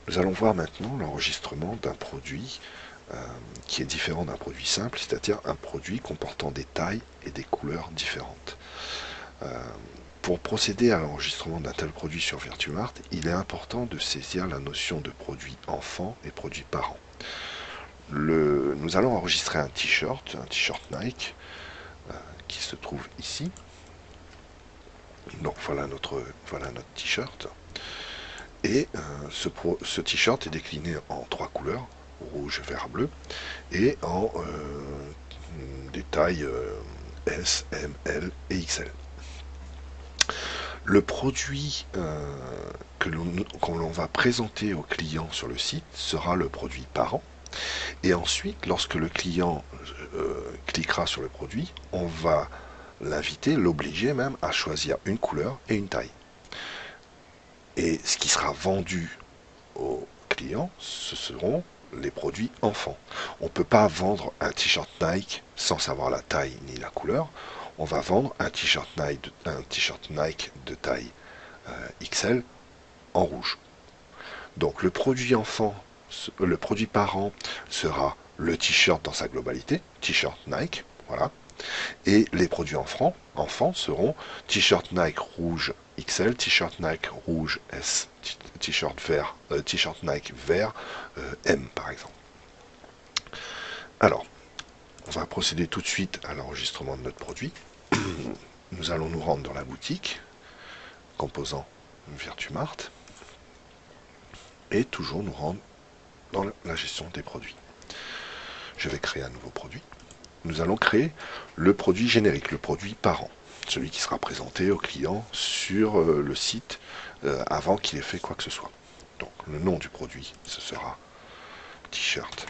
Nous allons voir maintenant l'enregistrement d'un produit qui est différent d'un produit simple, c'est-à-dire un produit comportant des tailles et des couleurs différentes. Pour procéder à l'enregistrement d'un tel produit sur VirtuMart, il est important de saisir la notion de produit enfant et produit parent. Nous allons enregistrer un t-shirt Nike, qui se trouve ici. Donc voilà notre t-shirt. Et ce t-shirt est décliné en 3 couleurs, rouge, vert, bleu, et en des tailles S, M, L et XL. Le produit que l'on va présenter au client sur le site sera le produit parent. Et ensuite, lorsque le client cliquera sur le produit, on va l'inviter, l'obliger même à choisir une couleur et une taille. Et ce qui sera vendu au client, ce seront les produits enfants. On ne peut pas vendre un t-shirt Nike sans savoir la taille ni la couleur. On va vendre un t-shirt Nike de taille XL en rouge. Donc le produit enfant, le produit parent sera le t-shirt dans sa globalité, t-shirt Nike, voilà. Et les produits enfants seront t-shirt Nike rouge XL, t-shirt Nike rouge S, t-shirt Nike vert M par exemple. Alors, on va procéder tout de suite à l'enregistrement de notre produit. Nous allons nous rendre dans la boutique, composant VirtuMart, et toujours nous rendre dans la gestion des produits. Je vais créer un nouveau produit. Nous allons créer le produit générique, le produit parent, celui qui sera présenté au client sur le site avant qu'il ait fait quoi que ce soit. Donc le nom du produit, ce sera t-shirt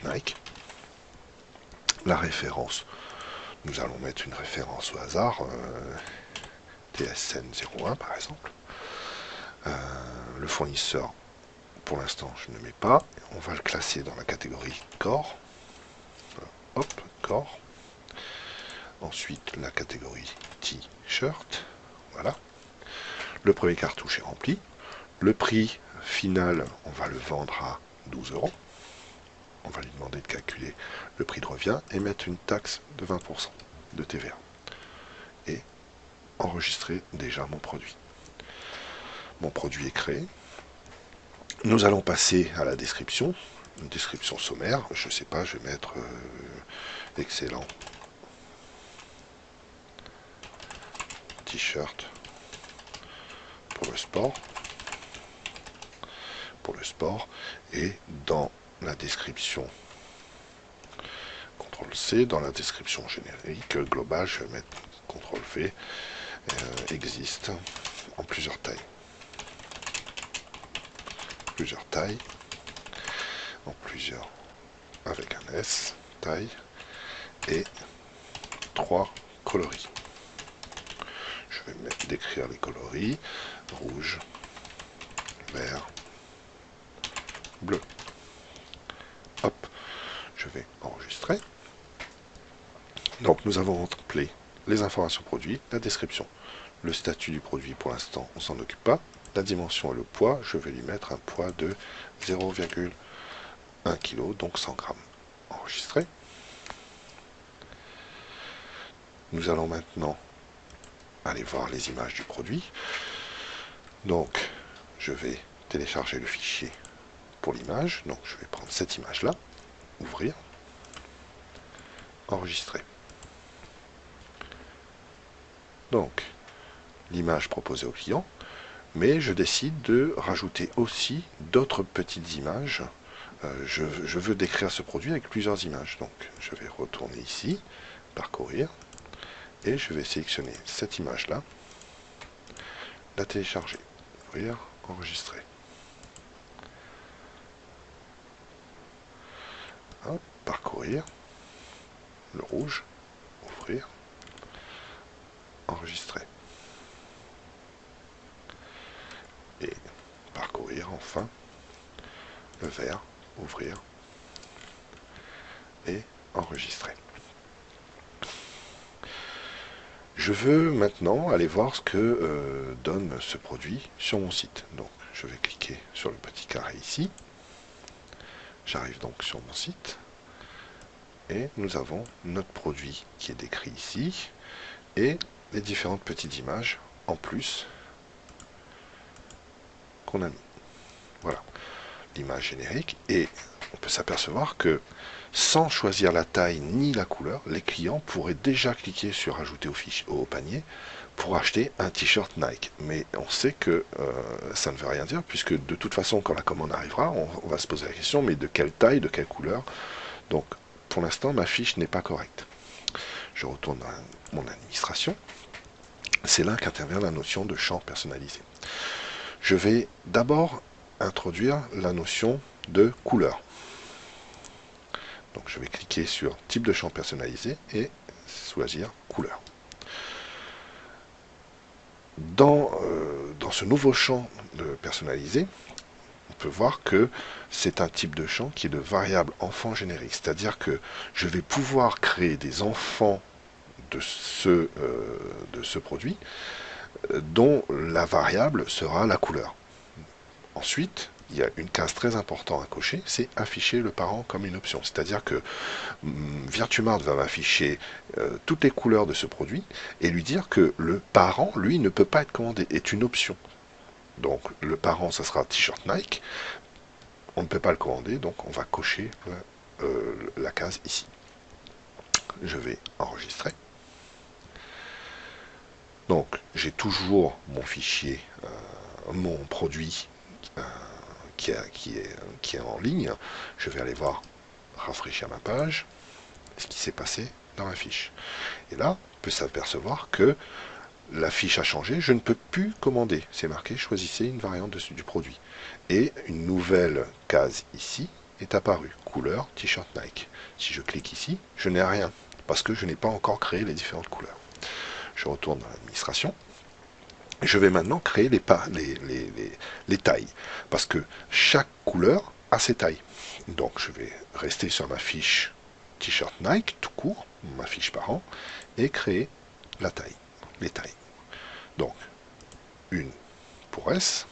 Nike. La référence, nous allons mettre une référence au hasard, TSN 01 par exemple. Le fournisseur, pour l'instant, je ne mets pas. On va le classer dans la catégorie corps. Hop, corps. Ensuite, la catégorie t-shirt. Voilà. Le premier cartouche est rempli. Le prix final, on va le vendre à 12 euros. On va lui demander de calculer le prix de revient et mettre une taxe de 20% de TVA. Et enregistrer déjà mon produit. Mon produit est créé. Nous allons passer à la description. Une description sommaire. Je ne sais pas, je vais mettre excellent t-shirt pour le sport. Et dans la description CTRL-C, dans la description générique globale, je vais mettre CTRL-V, existe en plusieurs tailles, en plusieurs avec un S, taille, et 3 coloris. Je vais décrire les coloris, rouge, vert, bleu. Hop, je vais enregistrer. Donc nous avons rempli les informations produits, la description, le statut du produit pour l'instant on s'en occupe pas, la dimension et le poids, je vais lui mettre un poids de 0,1 kg, donc 100 grammes. Enregistrer. Nous allons maintenant aller voir les images du produit. Donc je vais télécharger le fichier pour l'image, donc je vais prendre cette image là, ouvrir, enregistrer. Donc l'image proposée au client, mais je décide de rajouter aussi d'autres petites images. Je veux décrire ce produit avec plusieurs images, donc je vais retourner ici, parcourir, et je vais sélectionner cette image là, la télécharger, ouvrir, enregistrer. Hop, parcourir, le rouge, ouvrir, enregistrer. Et parcourir enfin le vert, ouvrir et enregistrer. Je veux maintenant aller voir ce que donne ce produit sur mon site. Donc je vais cliquer sur le petit carré ici. J'arrive donc sur mon site. Et nous avons notre produit qui est décrit ici. Et les différentes petites images en plus qu'on a mis. Voilà l'image générique. Et on peut s'apercevoir que sans choisir la taille ni la couleur, les clients pourraient déjà cliquer sur ajouter au panier pour acheter un t-shirt Nike. Mais on sait que ça ne veut rien dire, puisque de toute façon, quand la commande arrivera, on va se poser la question, mais de quelle taille, de quelle couleur? Donc, pour l'instant, ma fiche n'est pas correcte. Je retourne dans mon administration. C'est là qu'intervient la notion de champ personnalisé. Je vais d'abord introduire la notion de couleur. Donc je vais cliquer sur type de champ personnalisé et choisir couleur. Dans ce nouveau champ de personnalisé, on peut voir que c'est un type de champ qui est de variable enfant générique. C'est-à-dire que je vais pouvoir créer des enfants de ce produit dont la variable sera la couleur. Ensuite, il y a une case très importante à cocher, c'est afficher le parent comme une option. C'est-à-dire que Virtumart va m'afficher toutes les couleurs de ce produit et lui dire que le parent, lui, ne peut pas être commandé, est une option. Donc le parent, ça sera t-shirt Nike. On ne peut pas le commander, donc on va cocher la case ici. Je vais enregistrer. Donc j'ai toujours mon fichier, mon produit qui est en ligne. Je vais aller voir, rafraîchir ma page, ce qui s'est passé dans la fiche. Et là, on peut s'apercevoir que la fiche a changé, je ne peux plus commander. C'est marqué, choisissez une variante du produit. Et une nouvelle case ici est apparue, couleur t-shirt Nike. Si je clique ici, je n'ai rien, parce que je n'ai pas encore créé les différentes couleurs. Je retourne dans l'administration. Je vais maintenant créer les tailles, parce que chaque couleur a ses tailles. Donc je vais rester sur ma fiche t-shirt Nike, tout court, ma fiche parent, et créer la taille, les tailles. Donc, une pour S.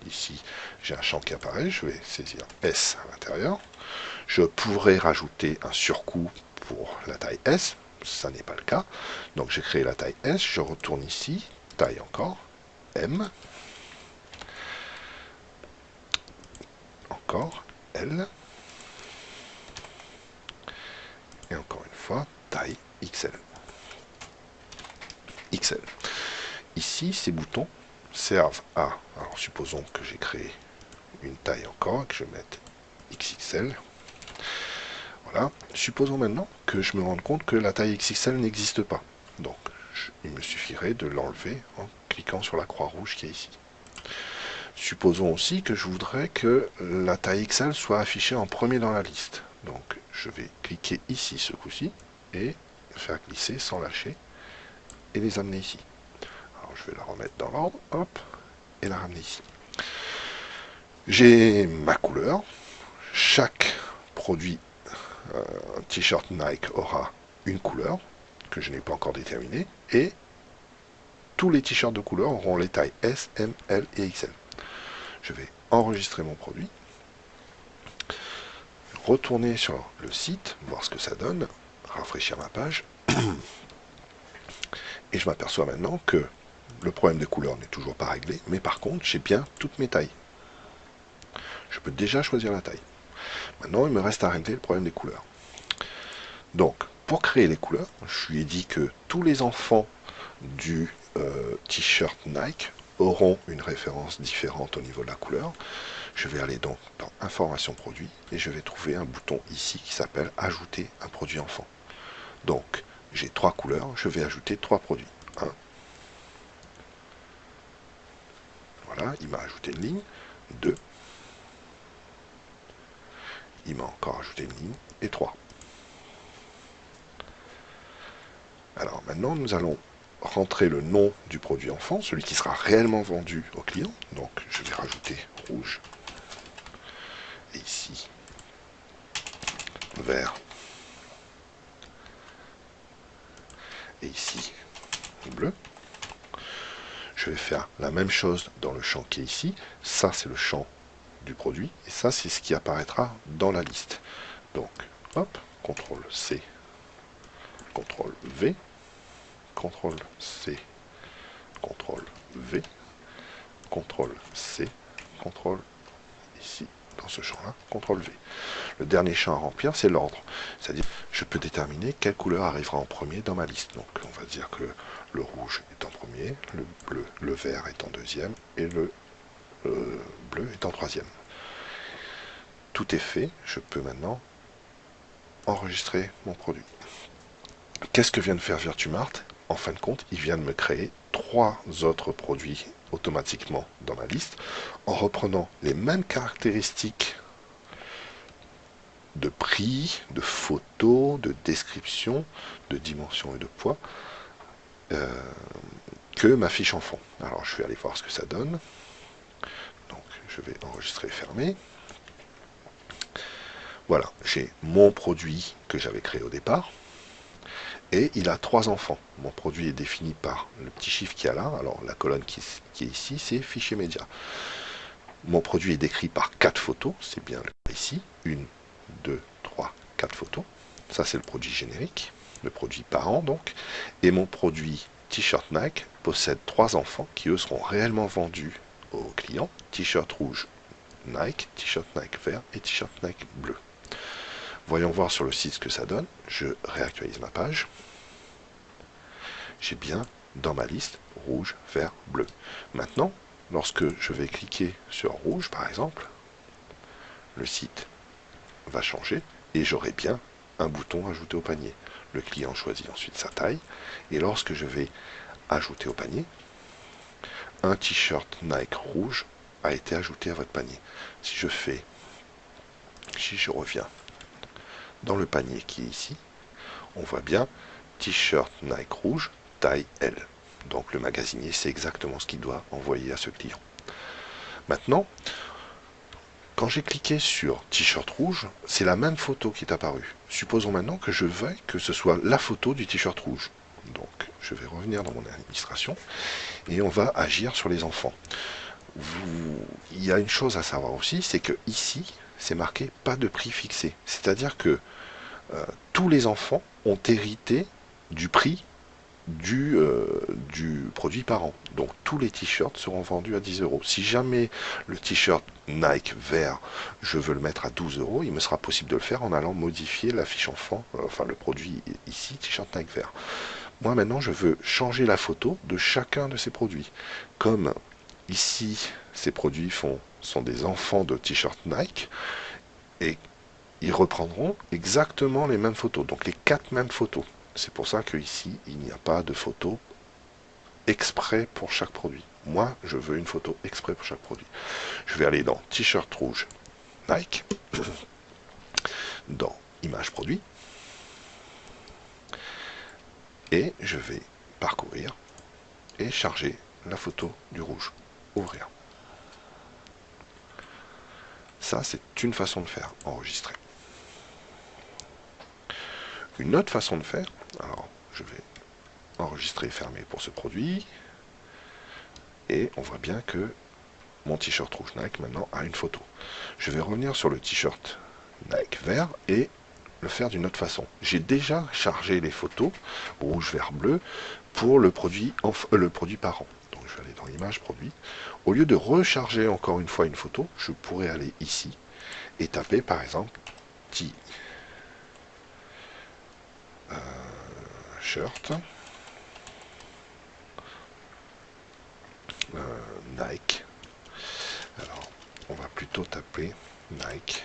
Ici, j'ai un champ qui apparaît, je vais saisir S à l'intérieur. Je pourrais rajouter un surcoût pour la taille S, ça n'est pas le cas. Donc j'ai créé la taille S, je retourne ici, taille encore, M, encore L, et encore une fois, taille XL. XL. Ici, ces boutons servent à, alors supposons que j'ai créé une taille encore, que je mette XXL. Voilà. Supposons maintenant que je me rende compte que la taille XXL n'existe pas. Donc, il me suffirait de l'enlever en cliquant sur la croix rouge qui est ici. Supposons aussi que je voudrais que la taille XL soit affichée en premier dans la liste. Donc, je vais cliquer ici ce coup-ci et faire glisser sans lâcher et les amener ici. Alors, je vais la remettre dans l'ordre, hop, et la ramener ici. J'ai ma couleur. Chaque produit t-shirt Nike aura une couleur que je n'ai pas encore déterminée et tous les t-shirts de couleur auront les tailles S, M, L et XL. Je vais enregistrer mon produit, retourner sur le site, voir ce que ça donne, rafraîchir ma page et je m'aperçois maintenant que le problème des couleurs n'est toujours pas réglé, mais par contre j'ai bien toutes mes tailles. Je peux déjà choisir la taille. Maintenant, il me reste à régler le problème des couleurs. Donc, pour créer les couleurs, je lui ai dit que tous les enfants du t-shirt Nike auront une référence différente au niveau de la couleur. Je vais aller donc dans Information produit et je vais trouver un bouton ici qui s'appelle Ajouter un produit enfant. Donc, j'ai 3 couleurs, je vais ajouter 3 produits. 1. Voilà, il m'a ajouté une ligne. 2. Il m'a encore ajouté une ligne. Et 3. Alors maintenant, nous allons rentrer le nom du produit enfant, celui qui sera réellement vendu au client. Donc, je vais rajouter rouge. Et ici, vert. Et ici, bleu. Je vais faire la même chose dans le champ qui est ici. Ça, c'est le champ du produit. Et ça, c'est ce qui apparaîtra dans la liste. Donc, hop, CTRL C, CTRL V, CTRL C, CTRL V, CTRL C, CTRL ici, dans ce champ-là, CTRL V. Le dernier champ à remplir, c'est l'ordre. C'est-à-dire, je peux déterminer quelle couleur arrivera en premier dans ma liste. Donc, on va dire que le rouge est en premier, le bleu, le vert est en deuxième, et le bleu est en troisième. Tout est fait, je peux maintenant enregistrer mon produit. Qu'est-ce que vient de faire Virtumart? En fin de compte, il vient de me créer 3 autres produits automatiquement dans ma liste, en reprenant les mêmes caractéristiques de prix, de photos, de description, de dimension et de poids que ma fiche en fond. Alors je vais aller voir ce que ça donne. Donc je vais enregistrer et fermer. Voilà, j'ai mon produit que j'avais créé au départ. Et il a 3 enfants. Mon produit est défini par le petit chiffre qu'il y a là. Alors la colonne qui est ici, c'est fichier média. Mon produit est décrit par 4 photos. C'est bien le cas ici. 1, 2, 3, 4 photos. Ça, c'est le produit générique. Le produit parent, donc. Et mon produit T-shirt Nike possède 3 enfants qui, eux, seront réellement vendus aux clients. T-shirt rouge Nike, T-shirt Nike vert et T-shirt Nike bleu. Voyons voir sur le site ce que ça donne. Je réactualise ma page. J'ai bien dans ma liste rouge, vert, bleu. Maintenant, lorsque je vais cliquer sur rouge, par exemple, le site va changer et j'aurai bien un bouton ajouter au panier. Le client choisit ensuite sa taille et lorsque je vais ajouter au panier, un t-shirt Nike rouge a été ajouté à votre panier. Si je reviens dans le panier qui est ici, on voit bien t-shirt Nike rouge, taille L. Donc le magasinier sait exactement ce qu'il doit envoyer à ce client. Maintenant, quand j'ai cliqué sur t-shirt rouge, c'est la même photo qui est apparue. Supposons maintenant que je veuille que ce soit la photo du t-shirt rouge. Donc je vais revenir dans mon administration et on va agir sur les enfants. Il y a une chose à savoir aussi, c'est que ici, c'est marqué pas de prix fixé. C'est-à-dire que tous les enfants ont hérité du prix du produit par an. Donc tous les t-shirts seront vendus à 10 euros. Si jamais le t-shirt Nike vert, je veux le mettre à 12 euros, il me sera possible de le faire en allant modifier la fiche enfant, enfin le produit ici, t-shirt Nike vert. Moi maintenant, je veux changer la photo de chacun de ces produits. Comme ici, ces produits sont des enfants de t-shirt Nike, et ils reprendront exactement les mêmes photos, donc les 4 mêmes photos. C'est pour ça qu'ici, il n'y a pas de photo exprès pour chaque produit. Moi, je veux une photo exprès pour chaque produit. Je vais aller dans T-shirt rouge Nike, dans Image produit, et je vais parcourir et charger la photo du rouge. Ouvrir. Ça, c'est une façon de faire, enregistrer. Une autre façon de faire, alors je vais enregistrer et fermer pour ce produit, et on voit bien que mon t-shirt rouge Nike maintenant a une photo. Je vais revenir sur le t-shirt Nike vert et le faire d'une autre façon. J'ai déjà chargé les photos rouge, vert, bleu pour le produit parent. Donc je vais aller dans image produit. Au lieu de recharger encore une fois une photo, je pourrais aller ici et taper par exemple t-shirt Nike. Alors, on va plutôt taper Nike.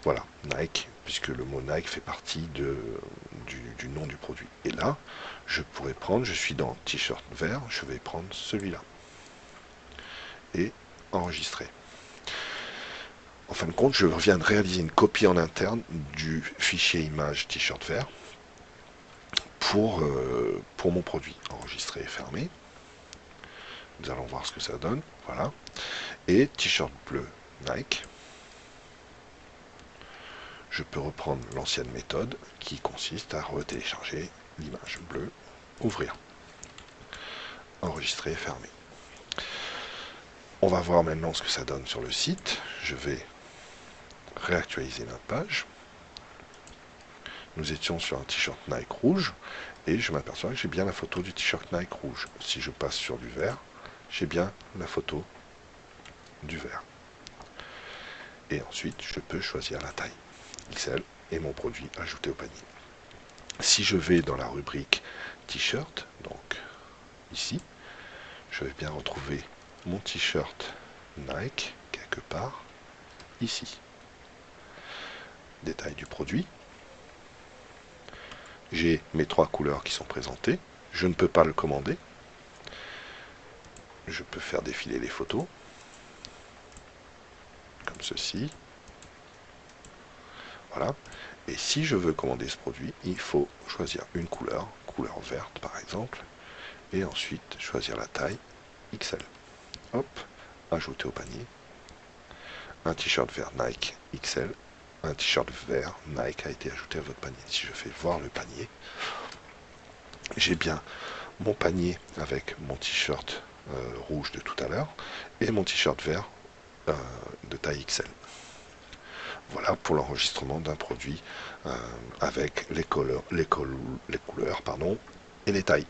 Voilà, Nike, puisque le mot Nike fait partie du nom du produit. Et là, je pourrais prendre, je suis dans t-shirt vert, je vais prendre celui-là. Et enregistrer. En fin de compte, je viens de réaliser une copie en interne du fichier image t-shirt vert pour mon produit. Enregistrer et fermer. Nous allons voir ce que ça donne. Voilà. Et t-shirt bleu Nike. Je peux reprendre l'ancienne méthode qui consiste à retélécharger l'image bleue ouvrir, enregistrer et fermer. On va voir maintenant ce que ça donne sur le site. Je vais réactualiser notre page. Nous étions sur un t-shirt Nike rouge et je m'aperçois que j'ai bien la photo du t-shirt Nike rouge. Si je passe sur du vert, j'ai bien la photo du vert. Et ensuite, je peux choisir la taille XL et mon produit ajouté au panier. Si je vais dans la rubrique t-shirt, donc ici, je vais bien retrouver mon t-shirt Nike quelque part ici. Détail du produit. J'ai mes 3 couleurs qui sont présentées. Je ne peux pas le commander. Je peux faire défiler les photos. Comme ceci. Voilà. Et si je veux commander ce produit, il faut choisir une couleur, couleur verte par exemple, et ensuite choisir la taille XL. Hop, ajouter au panier. Un t-shirt vert Nike XL, un t-shirt vert Nike a été ajouté à votre panier. Si je fais voir le panier, j'ai bien mon panier avec mon t-shirt rouge de tout à l'heure et mon t-shirt vert de taille XL. Voilà pour l'enregistrement d'un produit avec les couleurs et les tailles.